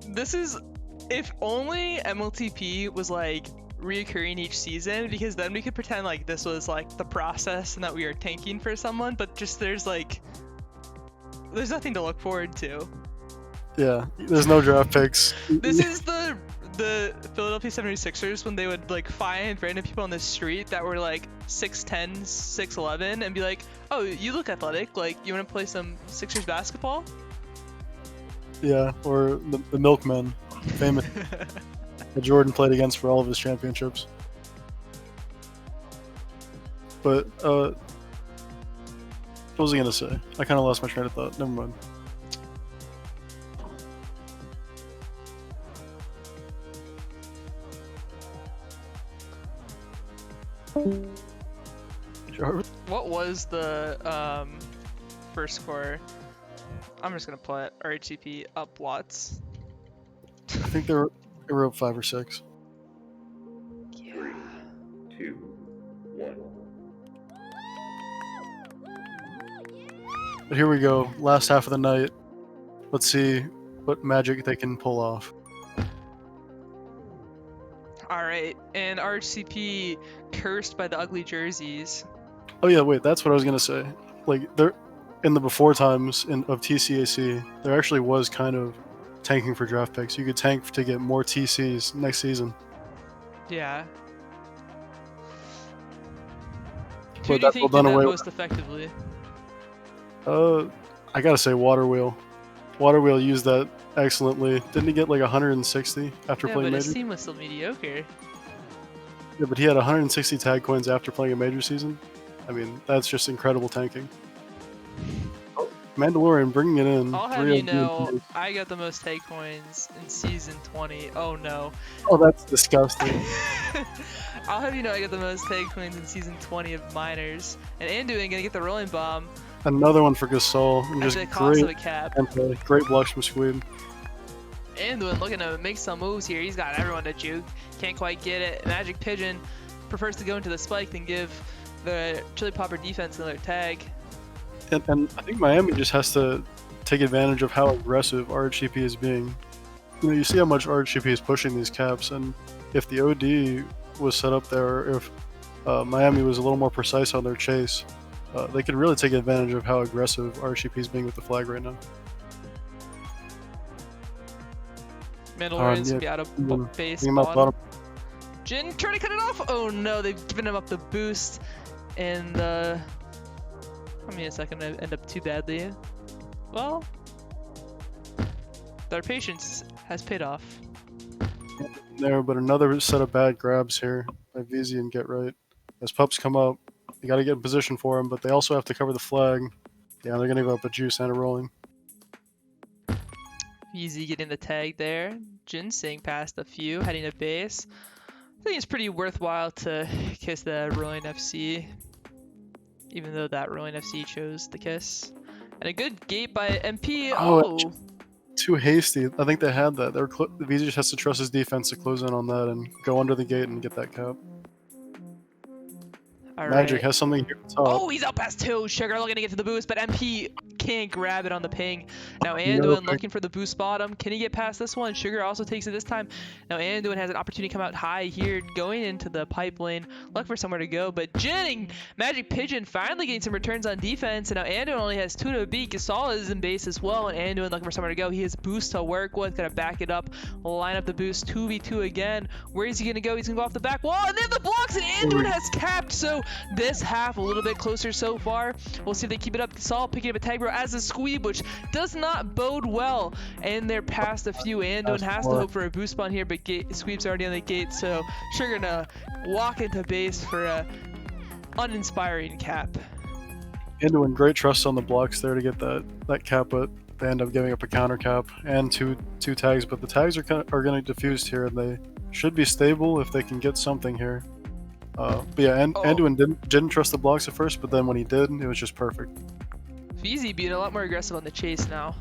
This is, if only MLTP was like reoccurring each season, because then we could pretend like this was like the process and that we are tanking for someone, but just there's nothing to look forward to. Yeah, there's no draft picks. This is the Philadelphia 76ers when they would like find random people on the street that were like 6'10", 6'11", and be like, oh, you look athletic, like you want to play some Sixers basketball? Yeah, or the Milkmen, famous that Jordan played against for all of his championships. But what was I gonna say? I kind of lost my train of thought. Never mind. Jarvis? What was the first score? I'm just gonna put RHCP up Watts. I think they were up 5 or 6. 3, 2, 1. But here we go, last half of the night. Let's see what magic they can pull off. Alright, and RHCP cursed by the ugly jerseys. Oh yeah, wait, that's what I was gonna say. Like, they're in the before times of TCAC, there actually was kind of tanking for draft picks. You could tank to get more TCs next season. Yeah. But Who do you that's think all did done that away most effectively? I gotta say Waterwheel. Waterwheel used that excellently. Didn't he get like 160 after Yeah, playing but his Major? team was still mediocre. Yeah, but he had 160 tag coins after playing a Major season. I mean, that's just incredible tanking. Mandalorian bringing it in. I'll have 3 you of know, them. I got the most tag coins in season 20. Oh no. Oh, that's disgusting. I'll have you know I got the most tag coins in season 20 of Miners. And anduin gonna get the rolling bomb Another one for Gasol. And at just the cost of a great cap. gameplay. Great blocks from Squeeb. Anduin looking to make some moves here. He's got everyone to juke. Can't quite get it. MagikPigeon prefers to go into the spike than give the Chili Popper defense another tag. And I think Miami just has to take advantage of how aggressive RHCP is being. You know, you see how much RHCP is pushing these caps, and if the OD was set up there, if Miami was a little more precise on their chase, they could really take advantage of how aggressive RHCP is being with the flag right now. Mandalorian's yeah, gonna be out of base. Bring him out Bottom. bottom. Jin trying to cut it off. Oh no, they've given him up the boost, and I mean, it's not gonna end up too badly. Well, their patience has paid off. There, but another set of bad grabs here by veezy and Get Right. As pups come up, you got to get in position for them, but they also have to cover the flag. Yeah, they're gonna give up a juice and a rolling. Easy getting the tag there. Ginseng past a few, heading to base. I think it's pretty worthwhile to kiss the Rolling FC, even though that Rolling FC chose the kiss. And a good gate by MP. Oh, Too hasty. I think they had that. Veezy just has to trust his defense to close in on that and go under the gate and get that cap. all Magic right. has something here at the top. Oh, he's out past 2. Sugar looking to get to the boost, but MP can't grab it on the ping. Now No Anduin ping. looking for the boost bottom. Can he get past this one? Sugar also takes it this time. Now Anduin has an opportunity to come out high here, going into the pipe lane. Look for somewhere to go, but Jin, MagikPigeon finally getting some returns on defense, and now Anduin only has 2 to beat. Gasol is in base as well, and Anduin looking for somewhere to go. He has boost to work with, gonna back it up, line up the boost, 2v2 again. Where is he gonna go? He's gonna go off the back wall, and then the blocks, and Anduin has capped, so this half a little bit closer so far. We'll see if they keep it up. Gasol picking up a tag bro as a Squeeb, which does not bode well, and they're past a few. Anduin has to hope for a boost spawn here, but Squeeb's already on the gate, so Sugar gonna walk into base for a uninspiring cap. Anduin, great trust on the blocks there to get that cap, but they end up giving up a counter cap and two tags. But the tags are going to diffuse here, and they should be stable if they can get something here. But yeah, Anduin didn't trust the blocks at first, but then when he did, it was just perfect. veezy being a lot more aggressive on the chase now.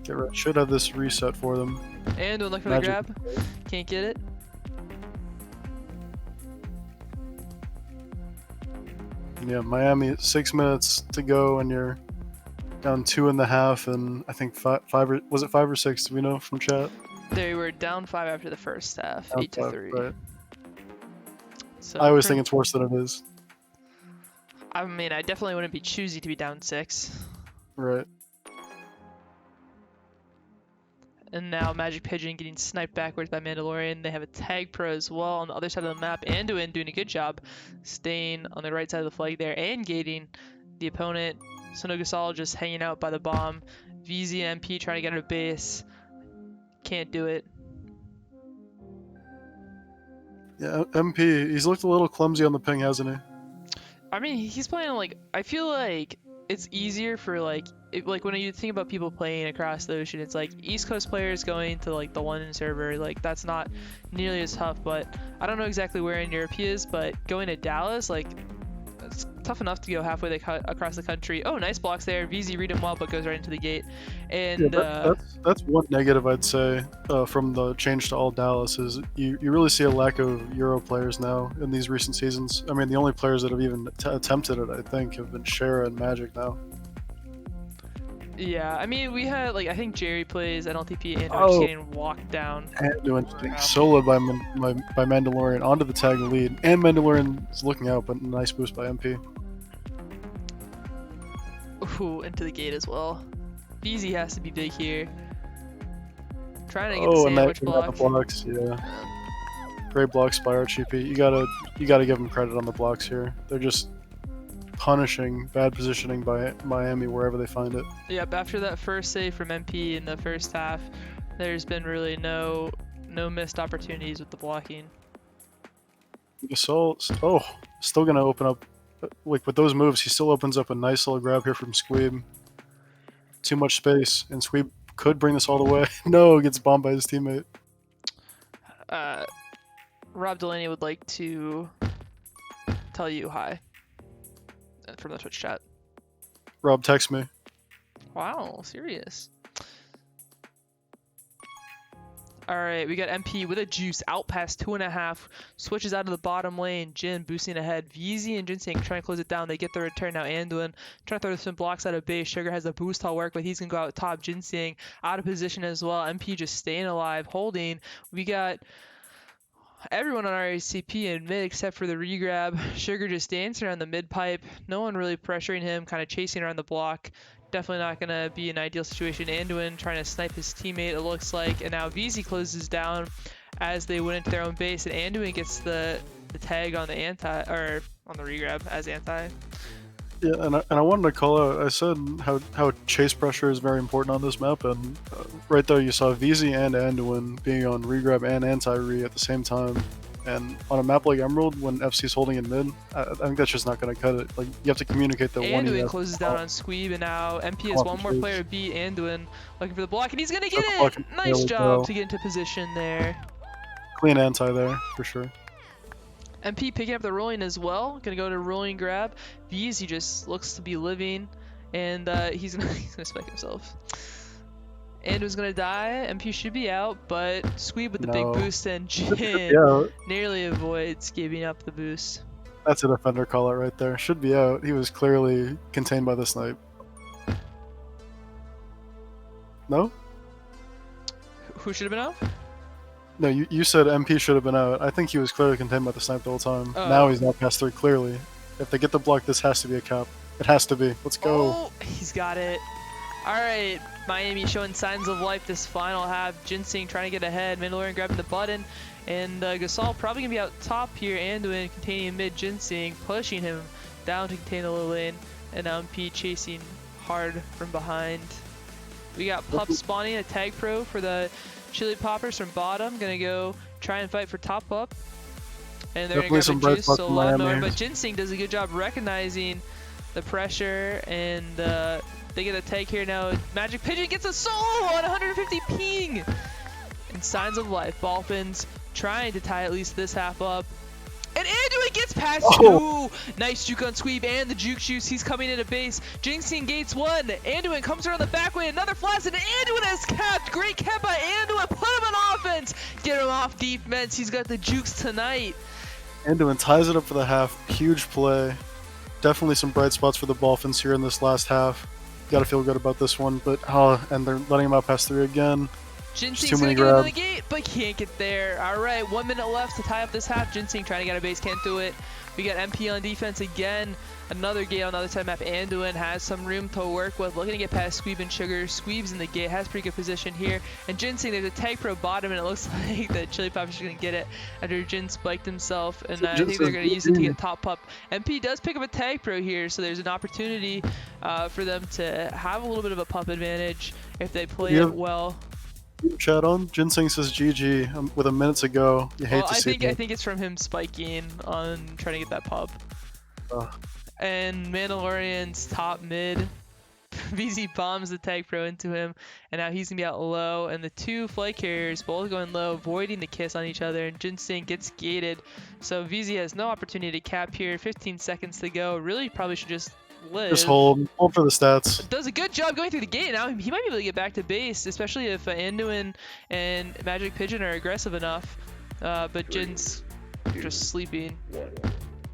Get right. Should have this reset for them. Anduin looking for the grab. Can't get it. Yeah, Miami, 6 minutes to go, and you're down 2.5, and I think five or was it 5 or 6? Do we know from chat? They were down 5 after the first half, Down 8-3. Right. So I always think it's worse than it is. I mean, I definitely wouldn't be choosy to be down 6. Right. And now MagikPigeon getting sniped backwards by Mandalorian. They have a tag pro as well on the other side of the map. Anduin doing a good job staying on the right side of the flag there and gating the opponent. So no Gasol just hanging out by the bomb. veezy and MP trying to get out of base. Can't do it. Yeah, MP, he's looked a little clumsy on the ping, hasn't he? I mean, he's playing like, I feel like it's easier for like when you think about people playing across the ocean, it's like East Coast players going to like the London server, like that's not nearly as tough. But I don't know exactly where in Europe he is, but going to Dallas, like it's tough enough to go halfway across the country. Oh, nice blocks there. veezy read him well, but goes right into the gate. And yeah, that's one negative I'd say from the change to all Dallas is you really see a lack of Euro players now in these recent seasons. I mean, the only players that have even attempted it, I think, have been Shara and Magic now. Yeah, I mean, we had like I think Jerry plays MLTP and just getting walked down. And doing soloed by Mandalorian onto the tag lead, and Mandalorian is looking out, but nice boost by MP. Ooh, into the gate as well. veezy has to be big here. Trying to get the sandwich block. Blocks, yeah. Great blocks by RCP. You gotta give them credit on the blocks here. They're just punishing bad positioning by Miami wherever they find it. Yep, after that first save from MP in the first half, there's been really no missed opportunities with the blocking. Gasol, still gonna open up, like with those moves, he still opens up a nice little grab here from Squeeb. Too much space, and Squeeb could bring this all the way. No, gets bombed by his teammate. Rob Delaney would like to tell you hi from the Twitch chat. Rob, text me. Wow, serious. Alright, we got MP with a juice out past 2.5. Switches out of the bottom lane. Jin boosting ahead. veezy and Ginseng trying to close it down. They get the return. Now Anduin trying to throw some blocks out of base. Sugar has a boost all work, but he's going to go out top. Ginseng out of position as well. MP just staying alive, holding. We got everyone on RCP in mid except for the regrab. Sugar just dancing around the mid pipe. No one really pressuring him, kind of chasing around the block. Definitely not going to be an ideal situation. Anduin trying to snipe his teammate, it looks like. And now veezy closes down as they went into their own base. And Anduin gets the tag on the on the regrab as anti. Yeah, and I wanted to call out, I said how chase pressure is very important on this map, and right there you saw veezy and Anduin being on regrab and anti-re at the same time. And on a map like Emerald, when FC's holding in mid, I think that's just not going to cut it. Like, you have to communicate that one. Anduin closes down on Squeeb, and now MP has one more player to beat. Anduin looking for the block, and he's going to get it! Nice job to get into position there. Clean anti there, for sure. MP picking up the rolling as well. Gonna go to rolling grab. veezy just looks to be living, and he's gonna spec himself. Anduin's gonna die. MP should be out, but Squeeb with the big boost, and Jin nearly avoids giving up the boost. That's a defender call out right there. Should be out. He was clearly contained by the snipe. No? Who should have been out? No, you said MP should have been out. I think he was clearly contained by the snipe the whole time. Oh. Now he's not past 3, clearly. If they get the block, this has to be a cap. It has to be. Let's go. Oh, he's got it. Alright, Miami showing signs of life this final half. Ginseng trying to get ahead. Mandalorian grabbing the button. And Gasol probably going to be out top here. Anduin containing mid. Ginseng pushing him down to contain the low lane. And now MP chasing hard from behind. We got Pup spawning a tag pro for the Chili Poppers from bottom. Gonna go try and fight for top up. And they're Definitely gonna grab a juice, so a lot more. Miami. But Ginseng does a good job recognizing the pressure, and they get a tag here now. MagikPigeon gets a solo on 150 ping! And signs of life. Ballphins trying to tie at least this half up. And anduin gets past two! Nice juke on Squeeb and the juke juice. He's coming into base. Ginseng gates one. Anduin comes around the back way. Another flash, and Anduin has capped. Great cap by Anduin. Put him on offense. Get him off defense. He's got the jukes tonight. Anduin ties it up for the half. Huge play. Definitely some bright spots for the Ballphins here in this last half. Gotta feel good about this one, but and they're letting him out past 3 again. Ginseng's gonna get into the gate, but can't get there. Alright, 1 minute left to tie up this half. Ginseng trying to get a base, can't do it. We got MP on defense again. Another gate on the other side map. Anduin has some room to work with. Looking to get past Squeeb and Sugar. Squeeb's in the gate, has pretty good position here. And Ginseng, there's a tag pro bottom, and it looks like the Chili Poppers are gonna get it after Jin spiked himself. And I think they're gonna use it to get top up. MP does pick up a tag pro here, so there's an opportunity for them to have a little bit of a pup advantage if they play it well. Chat on. Ginseng says GG with a minute to go. You hate to see that. I think it's from him spiking on trying to get that pub. And Mandalorian's top mid. veezy bombs the tag pro into him, and now he's gonna be out low. And the two flight carriers both going low, avoiding the kiss on each other. And Ginseng gets gated, so veezy has no opportunity to cap here. 15 seconds to go. Really, probably should just live. Just hold for the stats. Does a good job going through the gate. Now he might be able to get back to base, especially if Anduin and MagikPigeon are aggressive enough. But Jin's just sleeping.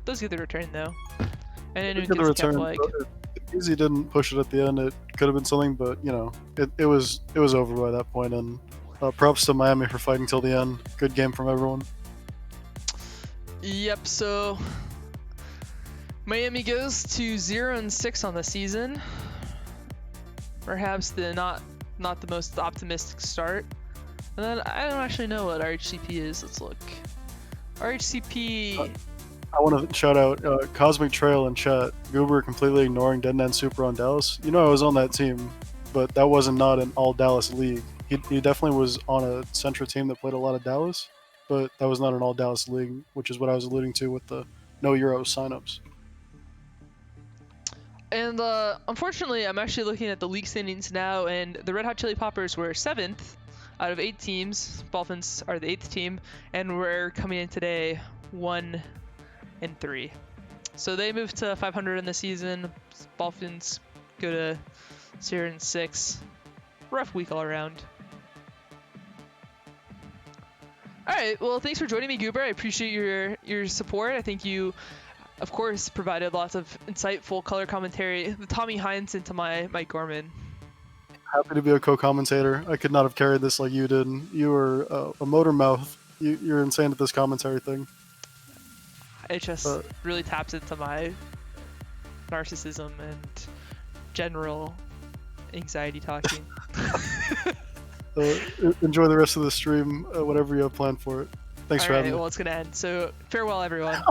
Does get the return though. And Anduin gets kept like. If veezy didn't push it at the end, it could have been something, but you know, it was over by that point. And props to Miami for fighting till the end. Good game from everyone. Yep. So Miami goes to 0-6 on the season. Perhaps not the most optimistic start. And then I don't actually know what RHCP is. Let's look. RHCP. I want to shout out Cosmic Trail in chat. GOOBR completely ignoring Dead End Super on Dallas. You know I was on that team, but that wasn't not an all Dallas league. He definitely was on a Centra team that played a lot of Dallas, but that was not an all Dallas league, which is what I was alluding to with the no Euro signups. And unfortunately, I'm actually looking at the league standings now, and the Red Hot Chili Poppers were 7th out of 8 teams. Ballphins are the 8th team, and we're coming in today 1-3. So they moved to 500 in the season. Ballphins go to 0-6. Rough week all around. Alright, well, thanks for joining me, GOOBR. I appreciate your support. I think you, of course, provided lots of insightful color commentary. The Tommy Hines into my Mike Gorman. Happy to be a co-commentator. I could not have carried this like you did. You were a motor mouth. You're insane at this commentary thing. It just really taps into my narcissism and general anxiety talking. Enjoy the rest of the stream, whatever you have planned for it. Thanks for having me. Well, it's going to end. So farewell, everyone.